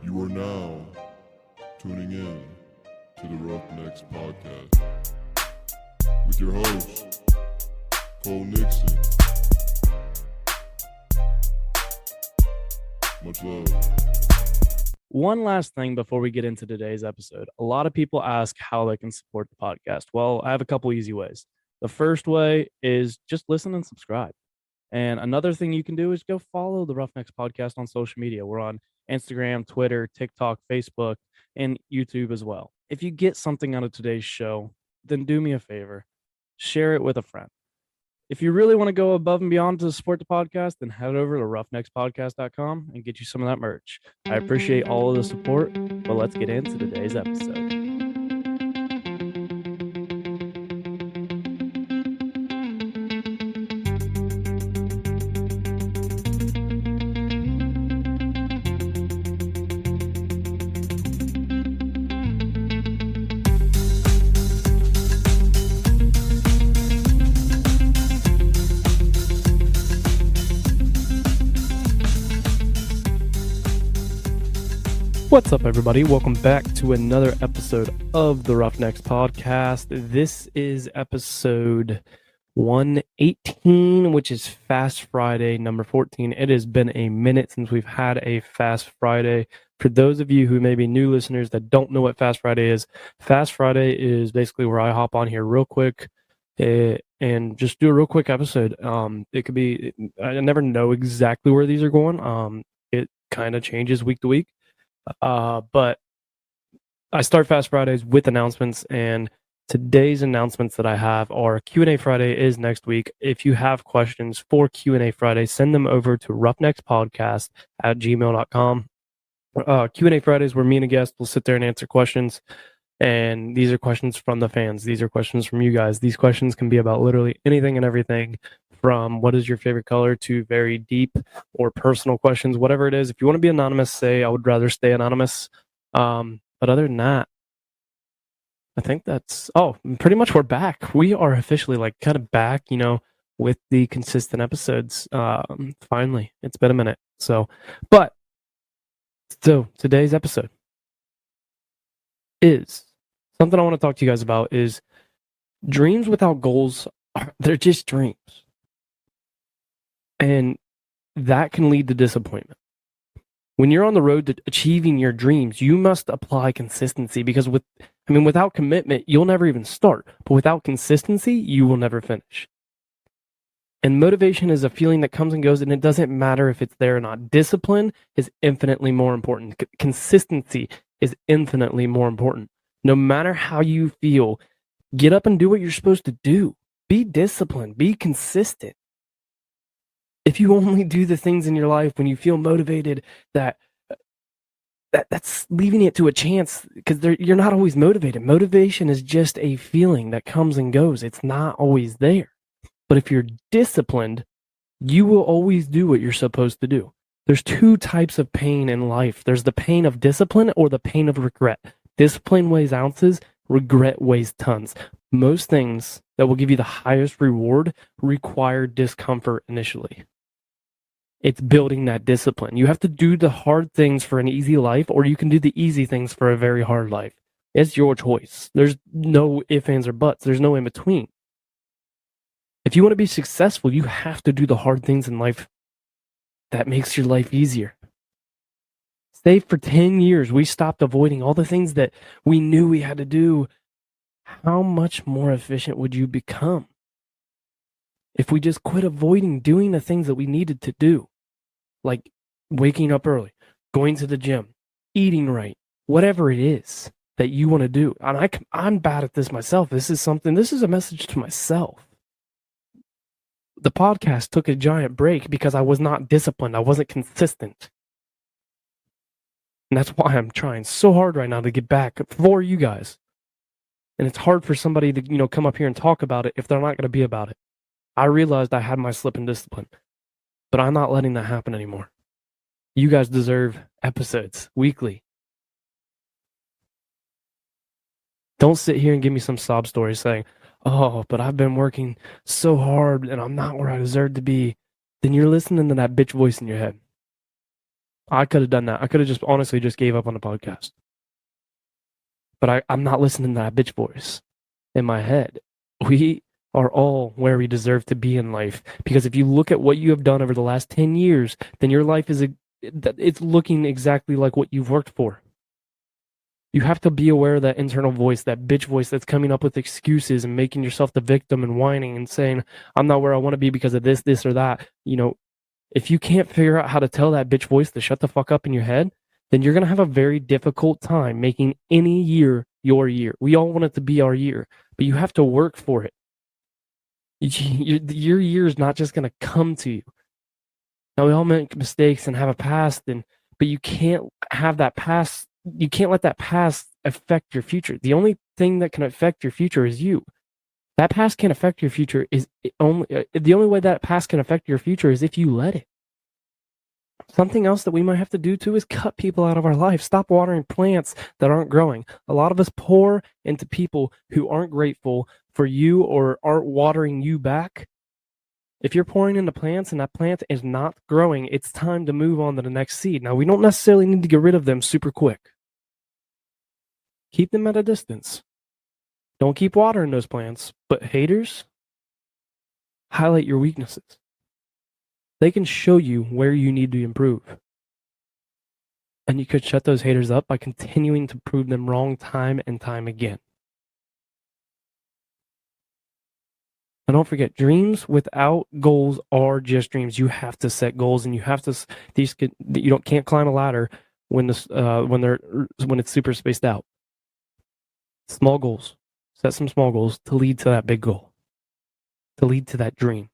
You are now tuning in to the Roughnecks Podcast with your host, Cole Nixon. Much love. One last thing before we get into today's episode. A lot of people ask how they can support the podcast. Well, I have a couple easy ways. The first way is just listen and subscribe. And another thing you can do is go follow the Roughnecks Podcast on social media. We're on Instagram, Twitter, TikTok, Facebook, and YouTube as well. If you get something out of today's show, then do me a favor. Share it with a friend. If you really want to go above and beyond to support the podcast, then head over to roughneckspodcast.com and get you some of that merch. I appreciate all of the support, but let's get into today's episode. What's up, everybody? Welcome back to another episode of the Roughnecks Podcast. This is episode 118, which is Fast Friday, number 14. It has been a minute since we've had a Fast Friday. For those of you who may be new listeners that don't know what Fast Friday is basically where I hop on here real quick and just do a real quick episode. It could be, I never know exactly where these are going. It kind of changes week to week. But I start Fast Fridays with announcements, and today's announcements that I have are Q&A Friday is next week. If you have questions for Q&A Friday, send them over to roughneckspodcast@gmail.com. Q&A Fridays where me and a guest will sit there and answer questions, and these are questions from the fans. These are questions from you guys. These questions can be about literally anything and everything, from what is your favorite color to very deep or personal questions, whatever it is. If you want to be anonymous, say I would rather stay anonymous. But other than that, I think that's, pretty much we're back. We are officially kind of back, with the consistent episodes. Finally, it's been a minute. So today's episode is something I want to talk to you guys about is dreams without goals. They're just dreams. And that can lead to disappointment. When you're on the road to achieving your dreams, you must apply consistency, because without commitment, you'll never even start. But without consistency, you will never finish. And motivation is a feeling that comes and goes, and it doesn't matter if it's there or not. Discipline is infinitely more important. Consistency is infinitely more important. No matter how you feel, get up and do what you're supposed to do. Be disciplined. Be consistent. If you only do the things in your life when you feel motivated, that's leaving it to a chance, because you're not always motivated. Motivation is just a feeling that comes and goes. It's not always there. But if you're disciplined, you will always do what you're supposed to do. There's two types of pain in life. There's the pain of discipline or the pain of regret. Discipline weighs ounces, regret weighs tons. Most things that will give you the highest reward require discomfort initially. It's building that discipline. You have to do the hard things for an easy life, or you can do the easy things for a very hard life. It's your choice. There's no ifs, ands, or buts. There's no in between. If you want to be successful, you have to do the hard things in life that makes your life easier. Say for 10 years, we stopped avoiding all the things that we knew we had to do. How much more efficient would you become if we just quit avoiding doing the things that we needed to do? Like waking up early, going to the gym, eating right, whatever it is that you want to do. And I'm bad at this myself. This is a message to myself. The podcast took a giant break because I was not disciplined. I wasn't consistent. And that's why I'm trying so hard right now to get back for you guys. And it's hard for somebody to, come up here and talk about it if they're not going to be about it. I realized I had my slip in discipline, but I'm not letting that happen anymore. You guys deserve episodes weekly. Don't sit here and give me some sob story saying, oh, but I've been working so hard and I'm not where I deserve to be. Then you're listening to that bitch voice in your head. I could have done that. I could have just honestly just gave up on the podcast. But I'm not listening to that bitch voice in my head. We are all where we deserve to be in life. Because if you look at what you have done over the last 10 years, then your life it's looking exactly like what you've worked for. You have to be aware of that internal voice, that bitch voice that's coming up with excuses and making yourself the victim and whining and saying, I'm not where I want to be because of this, or that. You know, if you can't figure out how to tell that bitch voice to shut the fuck up in your head, then you're going to have a very difficult time making any year your year. We all want it to be our year, but you have to work for it. Your year is not just going to come to you. Now, we all make mistakes and have a past, but you can't have that past. You can't let that past affect your future. The only thing that can affect your future is you. That past can affect your future the only way that past can affect your future is if you let it. Something else that we might have to do too is cut people out of our life. Stop watering plants that aren't growing. A lot of us pour into people who aren't grateful for you or aren't watering you back. If you're pouring into plants and that plant is not growing, it's time to move on to the next seed. Now, we don't necessarily need to get rid of them super quick. Keep them at a distance. Don't keep watering those plants. But haters, highlight your weaknesses. They can show you where you need to improve. And you could shut those haters up by continuing to prove them wrong time and time again. And don't forget, dreams without goals are just dreams. You have to set goals, and you have to. Can't climb a ladder when it's super spaced out. Small goals. Set some small goals to lead to that big goal. To lead to that dream.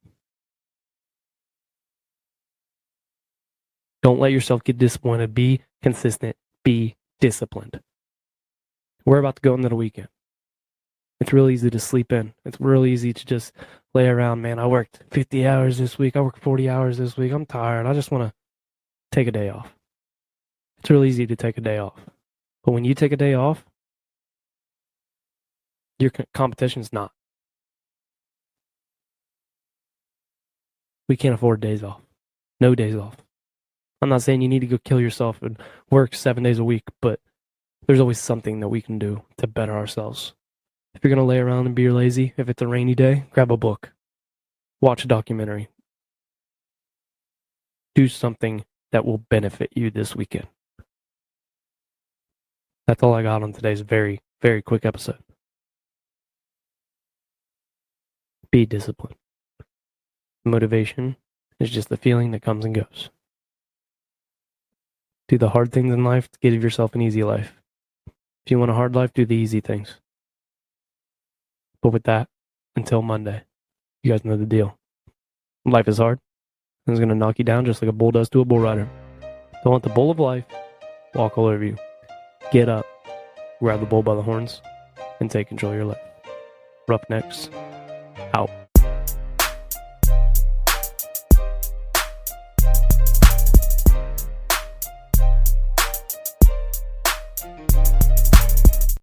Don't let yourself get disappointed. Be consistent. Be disciplined. We're about to go into the weekend. It's real easy to sleep in. It's real easy to just lay around. Man, I worked 50 hours this week. I worked 40 hours this week. I'm tired. I just want to take a day off. It's real easy to take a day off. But when you take a day off, your competition's not. We can't afford days off. No days off. I'm not saying you need to go kill yourself and work 7 days a week, but there's always something that we can do to better ourselves. If you're going to lay around and be lazy, if it's a rainy day, grab a book. Watch a documentary. Do something that will benefit you this weekend. That's all I got on today's very, very quick episode. Be disciplined. Motivation is just the feeling that comes and goes. Do the hard things in life to give yourself an easy life. If you want a hard life, do the easy things. But with that, until Monday, you guys know the deal. Life is hard, and it's going to knock you down just like a bull does to a bull rider. Don't let the bull of life walk all over you. Get up, grab the bull by the horns, and take control of your life. Roughnecks, out.